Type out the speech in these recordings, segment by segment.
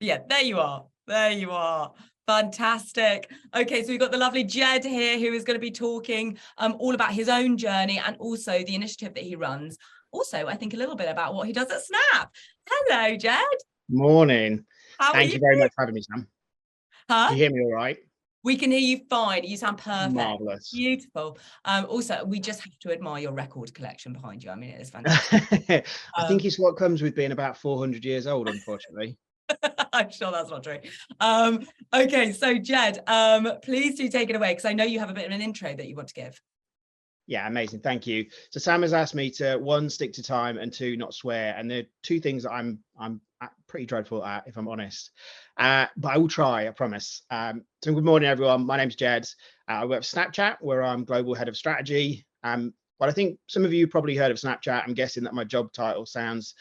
Yeah, there you are. There you are. Fantastic. Okay, so we've got the lovely Jed here who is going to be talking all about his own journey and also the initiative that he runs. Also, I think a little bit about what he does at Snap. Hello, Jed. Morning. How are Thank you? you very much for having me, Sam. Huh? Can you hear me all right? We can hear you fine. You sound perfect. Marvellous. Beautiful. Also, we just have to admire your record collection behind you. I mean, it is fantastic. I think it's what comes with being about 400 years old, unfortunately. I'm sure that's not true. Okay, so Jed, please do take it away because I know you have a bit of an intro that you want to give. Yeah, amazing. Thank you. So Sam has asked me to, one, stick to time, and two, not swear. And they're two things that I'm pretty dreadful at, if I'm honest. But I will try, I promise. So good morning, everyone. My name's Jed. I work for Snapchat, where I'm global head of strategy. But I think some of you probably heard of Snapchat. I'm guessing that my job title sounds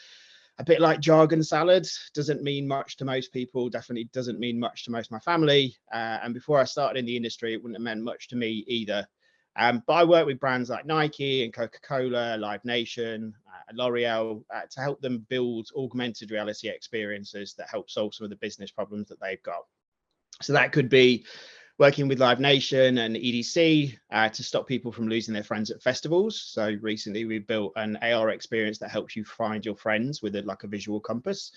a bit like jargon salad. Doesn't mean much to most people, definitely doesn't mean much to most of my family. And before I started in the industry, it wouldn't have meant much to me either. But I work with brands like Nike and Coca-Cola, Live Nation, L'Oreal, to help them build augmented reality experiences that help solve some of the business problems that they've got. So that could be working with Live Nation and EDC to stop people from losing their friends at festivals. So recently we built an AR experience that helps you find your friends with like a visual compass,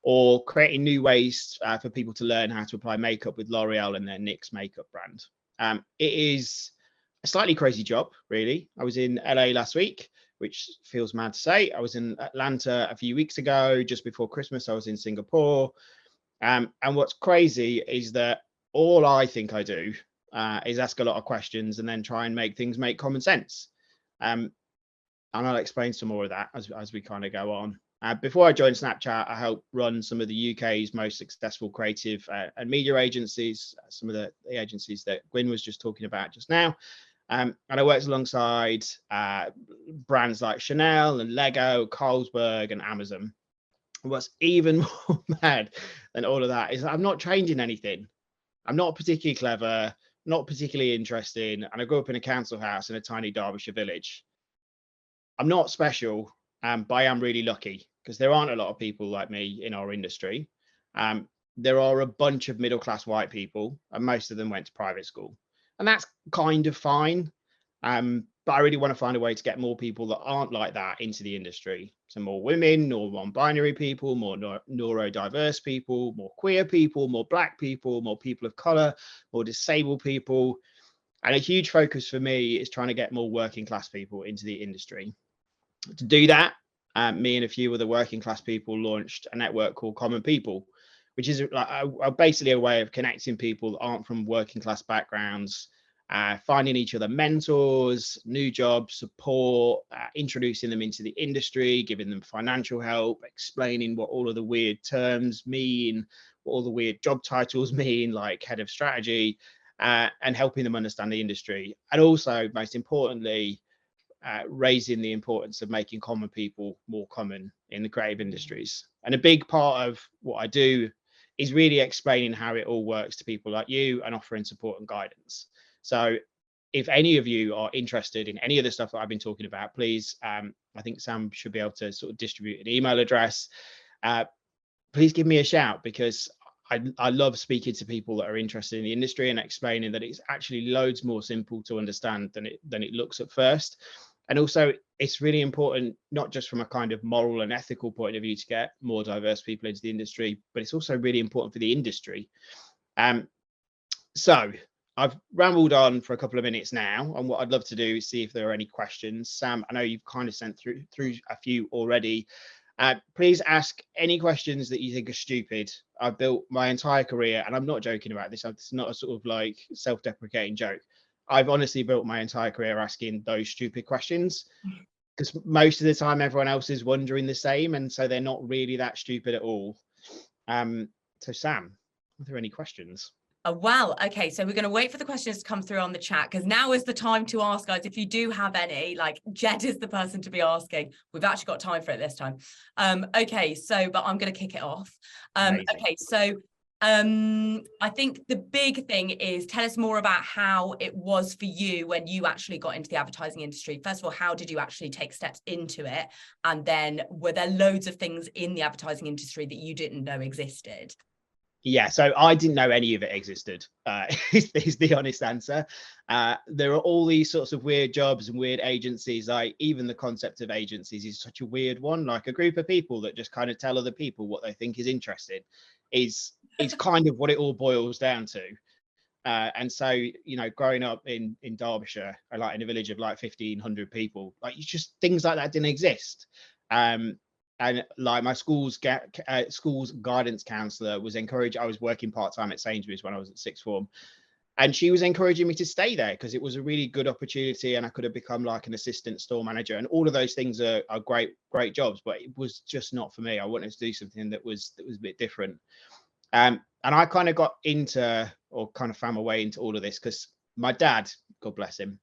or creating new ways for people to learn how to apply makeup with L'Oreal and their NYX makeup brand. It is a slightly crazy job, really. I was in LA last week, which feels mad to say. I was in Atlanta a few weeks ago, just before Christmas. I was in Singapore. And what's crazy is that all I think I do is ask a lot of questions and then try and make things make common sense. And I'll explain some more of that as we kind of go on. Before I joined Snapchat, I helped run some of the UK's most successful creative and media agencies, some of the agencies that Gwyn was just talking about just now. And I worked alongside brands like Chanel and Lego, Carlsberg and Amazon. What's even more mad than all of that is I'm not changing anything. I'm not particularly clever, not particularly interesting, and I grew up in a council house in a tiny Derbyshire village. I'm not special, but I am really lucky because there aren't a lot of people like me in our industry. There are a bunch of middle-class white people, and most of them went to private school. And that's kind of fine. But I really want to find a way to get more people that aren't like that into the industry. So more women, more non-binary people, more neurodiverse people, more queer people, more black people, more people of color, more disabled people. And a huge focus for me is trying to get more working class people into the industry. To do that, me and a few other working class people launched a network called Common People, which is like basically a way of connecting people that aren't from working class backgrounds, finding each other mentors, new jobs, support, introducing them into the industry, giving them financial help, explaining what all of the weird terms mean, what all the weird job titles mean, like head of strategy, and helping them understand the industry. And also, most importantly, raising the importance of making common people more common in the creative industries. And a big part of what I do is really explaining how it all works to people like you and offering support and guidance. So if any of you are interested in any of the stuff that I've been talking about, please, I think Sam should be able to sort of distribute an email address. Please give me a shout, because I love speaking to people that are interested in the industry and explaining that it's actually loads more simple to understand than it looks at first. And also, it's really important, not just from a kind of moral and ethical point of view, to get more diverse people into the industry, but it's also really important for the industry. So I've rambled on for a couple of minutes now, and what I'd love to do is see if there are any questions. Sam, I know you've kind of sent through a few already. Please ask any questions that you think are stupid. I've built my entire career, and I'm not joking about this. It's not a sort of like self-deprecating joke. I've honestly built my entire career asking those stupid questions, because most of the time everyone else is wondering the same, and so they're not really that stupid at all. So Sam, are there any questions? Well, okay, so we're going to wait for the questions to come through on the chat, because now is the time to ask, guys. If you do have any, like, Jed is the person to be asking. We've actually got time for it this time. Okay, so, but I'm going to kick it off. Okay, so I think the big thing is, tell us more about how it was for you when you actually got into the advertising industry. First of all, how did you actually take steps into it? And then were there loads of things in the advertising industry that you didn't know existed? Yeah, so I didn't know any of it existed, is the honest answer. There are all these sorts of weird jobs and weird agencies, like even the concept of agencies is such a weird one, like a group of people that just kind of tell other people what they think is interesting is kind of what it all boils down to. And so, you know, growing up in Derbyshire, like in a village of like 1,500 people, like you just things like that didn't exist. And like my school's guidance counselor was encouraged. I was working part-time at Sainsbury's when I was at sixth form, and she was encouraging me to stay there because it was a really good opportunity and I could have become like an assistant store manager, and all of those things are great jobs, but it was just not for me. I wanted to do something that was a bit different. And I kind of got into, or kind of found my way into all of this because my dad, God bless him,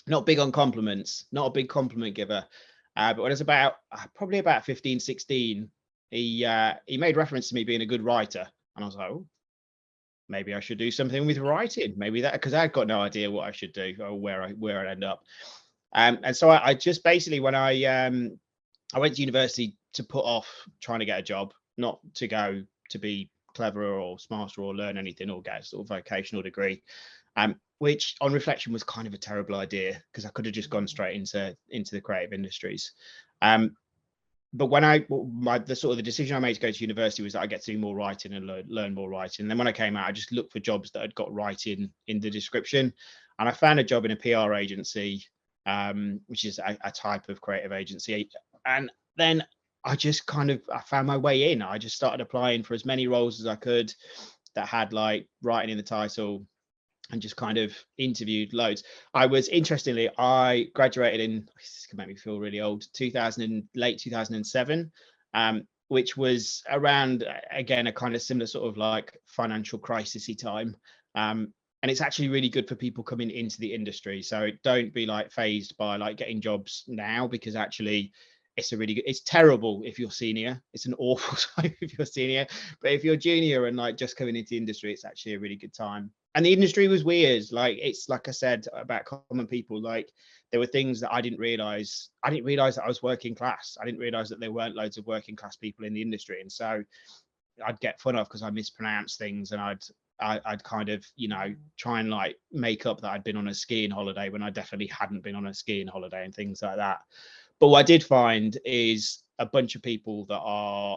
not big on compliments, not a big compliment giver. But when I was about probably about 15, 16, he made reference to me being a good writer. And I was like, oh, maybe I should do something with writing. Maybe that, because I'd got no idea what I should do or where I'd end up. And so I just basically, when I went to university to put off trying to get a job, not to go to be cleverer or smarter or learn anything or get a sort of vocational degree, which on reflection was kind of a terrible idea because I could have just gone straight into the creative industries. But when the sort of the decision I made to go to university was that I get to do more writing and learn more writing. And then when I came out, I just looked for jobs that had got writing in the description, and I found a job in a PR agency, which is a type of creative agency. And then I found my way in. I just started applying for as many roles as I could that had like writing in the title, and just kind of interviewed loads. I graduated in, this can make me feel really old, late 2007, which was around, again, a kind of similar sort of like financial crisisy time. And it's actually really good for people coming into the industry. So don't be like phased by like getting jobs now, because actually it's terrible if you're senior. It's an awful time if you're senior, but if you're junior and like just coming into the industry, it's actually a really good time. And the industry was weird. Like, it's like I said about common people, like there were things that I didn't realize that I was working class. I didn't realize that there weren't loads of working class people in the industry. And so I'd get fun of because I mispronounced things, and I'd kind of, you know, try and like make up that I'd been on a skiing holiday when I definitely hadn't been on a skiing holiday and things like that. But what I did find is a bunch of people that are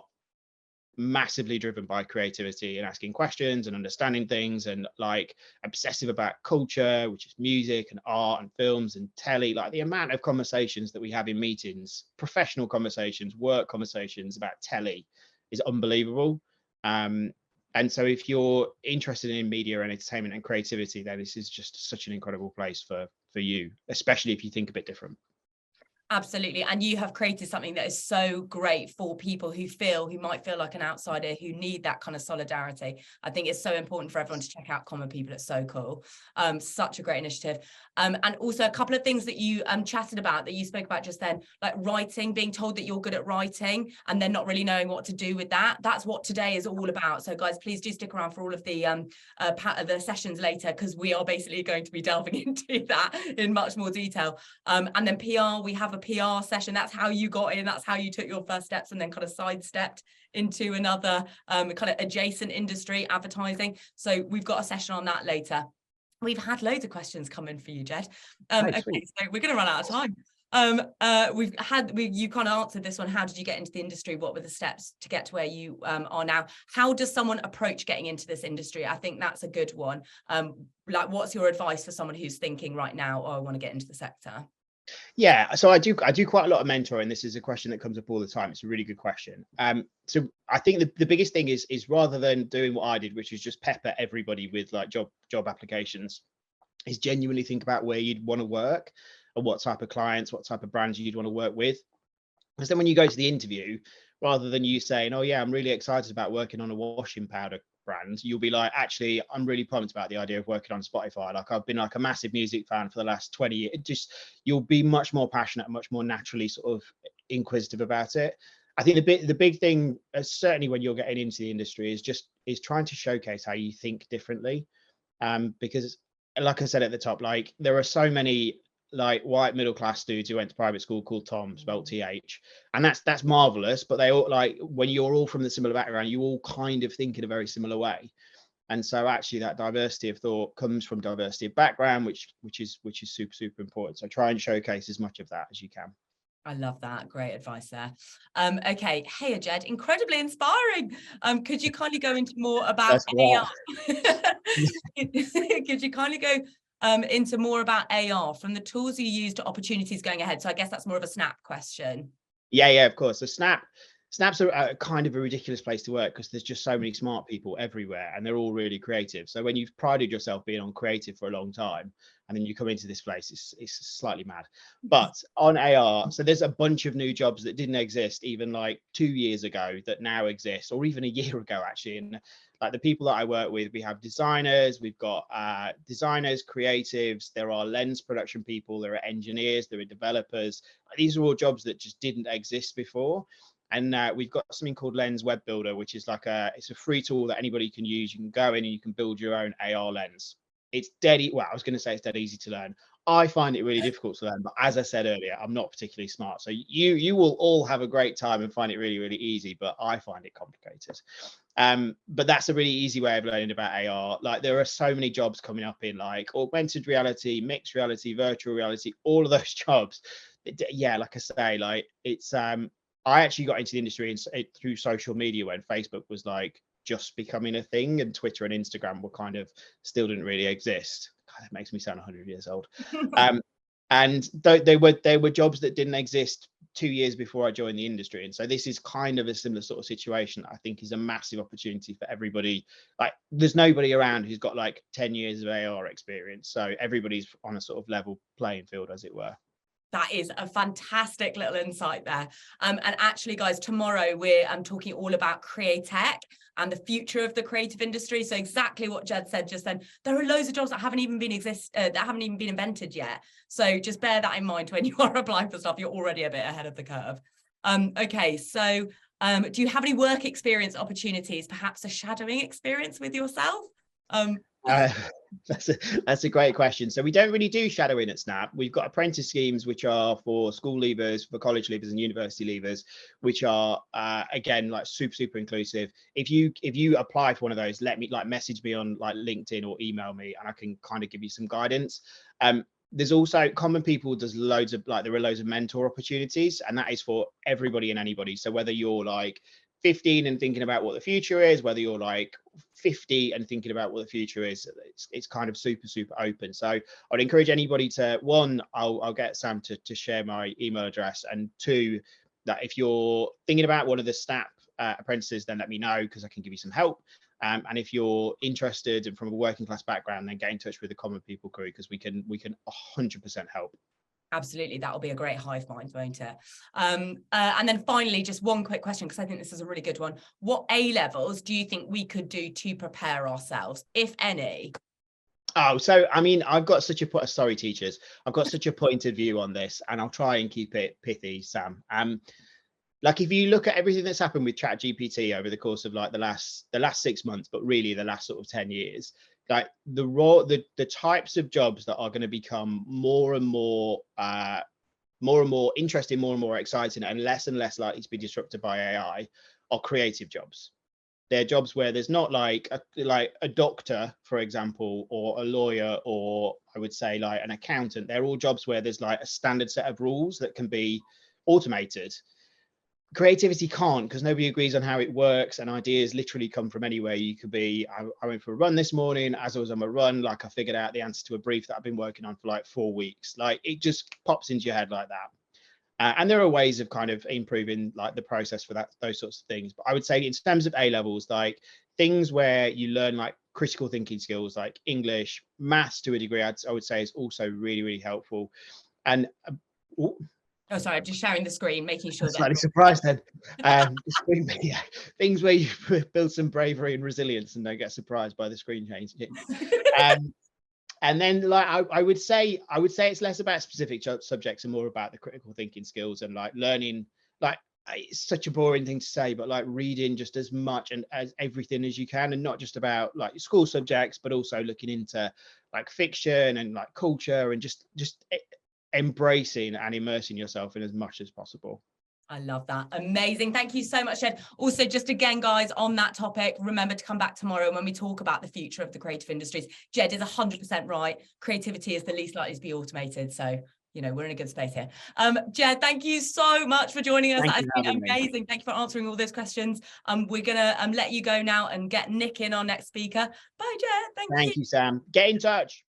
massively driven by creativity and asking questions and understanding things, and like obsessive about culture, which is music and art and films and telly. Like the amount of conversations that we have in meetings, professional conversations, work conversations about telly is unbelievable. And so if you're interested in media and entertainment and creativity, then this is just such an incredible place for you, especially if you think a bit different. Absolutely. And you have created something that is so great for people who might feel like an outsider, who need that kind of solidarity. I think it's so important for everyone to check out Common People. It's so cool. Such a great initiative. And also a couple of things that you chatted about, that you spoke about just then, like writing, being told that you're good at writing and then not really knowing what to do with that. That's what today is all about. So guys, please do stick around for all of the sessions later, because we are basically going to be delving into that in much more detail. And then PR, we have a PR session. That's how you got in, that's how you took your first steps and then kind of sidestepped into another kind of adjacent industry, advertising. So we've got a session on that later. We've had loads of questions come in for you, Jed. Okay, so we're going to run out of time. You kind of answered this one. How did you get into the industry? What were the steps to get to where you are now? How does someone approach getting into this industry? I think that's a good one. Like, what's your advice for someone who's thinking right now, oh, I want to get into the sector? Yeah, so I do quite a lot of mentoring. This is a question that comes up all the time. It's a really good question. So I think the biggest thing is rather than doing what I did, which is just pepper everybody with like job applications, is genuinely think about where you'd want to work and what type of clients, what type of brands you'd want to work with. Because then when you go to the interview, rather than you saying, oh yeah, I'm really excited about working on a washing powder brand, you'll be like, actually, I'm really pumped about the idea of working on Spotify. Like, I've been like a massive music fan for the last 20 years. You'll be much more passionate and much more naturally sort of inquisitive about it. I think the big thing, certainly when you're getting into the industry, is trying to showcase how you think differently. Because like I said at the top, like there are so many like white middle class dudes who went to private school called Tom, spelled TH, and that's marvelous. But they all, like, when you're all from the similar background, you all kind of think in a very similar way. And so actually that diversity of thought comes from diversity of background, which is super important. So try and showcase as much of that as you can. I love that. Great advice there. Okay. Hey, Jed, incredibly inspiring. Could you kindly go into more about AR? Could you kindly go into more about AR, from the tools you use to opportunities going ahead? So I guess that's more of a Snap question. Yeah, of course. So Snap's a kind of a ridiculous place to work because there's just so many smart people everywhere and they're all really creative. So when you've prided yourself being on creative for a long time and then you come into this place, it's slightly mad. But on AR, so there's a bunch of new jobs that didn't exist even like 2 years ago that now exist, or even a year ago actually. And like the people that I work with, we have designers, we've got designers, creatives, there are lens production people, there are engineers, there are developers. These are all jobs that just didn't exist before. And we've got something called Lens Web Builder, which is like it's a free tool that anybody can use. You can go in and you can build your own AR lens. It's well, I was going to say it's dead easy to learn. I find it really difficult to learn, but as I said earlier, I'm not particularly smart. So you will all have a great time and find it really, really easy, but I find it complicated. But that's a really easy way of learning about AR. Like there are so many jobs coming up in like augmented reality, mixed reality, virtual reality, all of those jobs. Yeah, like I say, like it's I actually got into the industry through social media when Facebook was like just becoming a thing and Twitter and Instagram were kind of still didn't really exist. God, that makes me sound 100 years old. And they were jobs that didn't exist 2 years before I joined the industry. And so this is kind of a similar sort of situation. I think is a massive opportunity for everybody. Like there's nobody around who's got like 10 years of AR experience. So everybody's on a sort of level playing field, as it were. That is a fantastic little insight there. And actually, guys, tomorrow we're talking all about Createch and the future of the creative industry. So exactly what Jed said just then. There are loads of jobs that haven't even been invented yet. So just bear that in mind when you are applying for stuff. You're already a bit ahead of the curve. Okay, so do you have any work experience opportunities? Perhaps a shadowing experience with yourself? That's a great question. So we don't really do shadowing at Snap. We've got apprentice schemes which are for school leavers, for college leavers and university leavers, which are again like super inclusive. If you apply for one of those, let me message me on like LinkedIn or email me and I can kind of give you some guidance. There's also Common People does loads of there are loads of mentor opportunities, and that is for everybody and anybody. So whether you're like 15 and thinking about what the future is, whether you're like 50 and thinking about what the future is, it's kind of super open. So I'd encourage anybody to, one, I'll get Sam to share my email address, and two, that if you're thinking about one of the Snap apprentices, then let me know because I can give you some help. And if you're interested and from a working class background, then get in touch with the Common People crew because we can 100% help. Absolutely, that'll be a great hive mind, won't it? And then finally, just one quick question, because I think this is a really good one. What A-levels do you think we could do to prepare ourselves, if any? Oh, so I mean, I've got such a sorry, teachers. I've got such a pointed view on this, and I'll try and keep it pithy, Sam. Like if you look at everything that's happened with ChatGPT over the course of like the last 6 months, but really the last sort of 10 years, like the types of jobs that are going to become more and more interesting, more and more exciting, and less likely to be disrupted by AI are creative jobs. They're jobs where there's not like a doctor, for example, or a lawyer, or I would say like an accountant. They're all jobs where there's like a standard set of rules that can be automated. Creativity can't, because nobody agrees on how it works, and ideas literally come from anywhere. You could be, I went for a run this morning. As I was on my run, like I figured out the answer to a brief that I've been working on for like 4 weeks. Like it just pops into your head like that. And there are ways of kind of improving like the process for those sorts of things. But I would say in terms of A-levels, like things where you learn like critical thinking skills, like English, maths to a degree, I would say is also really helpful. And oh, sorry, I'm just sharing the screen, making sure that slightly surprised then. Yeah, things where you build some bravery and resilience and don't get surprised by the screen changing. And then like I would say it's less about specific subjects and more about the critical thinking skills and like learning. Like it's such a boring thing to say, but like reading just as much and as everything as you can, and not just about like school subjects, but also looking into like fiction and like culture and just embracing and immersing yourself in as much as possible. I love that. Amazing. Thank you so much, Jed. Also, just again, guys, on that topic, remember to come back tomorrow when we talk about the future of the creative industries. Jed is 100% right. Creativity is the least likely to be automated. So, you know, we're in a good space here. Jed, thank you so much for joining us. That has been amazing. Thank you for answering all those questions. We're going to let you go now and get Nick in, our next speaker. Bye, Jed. Thank you. Thank you, Sam. Get in touch.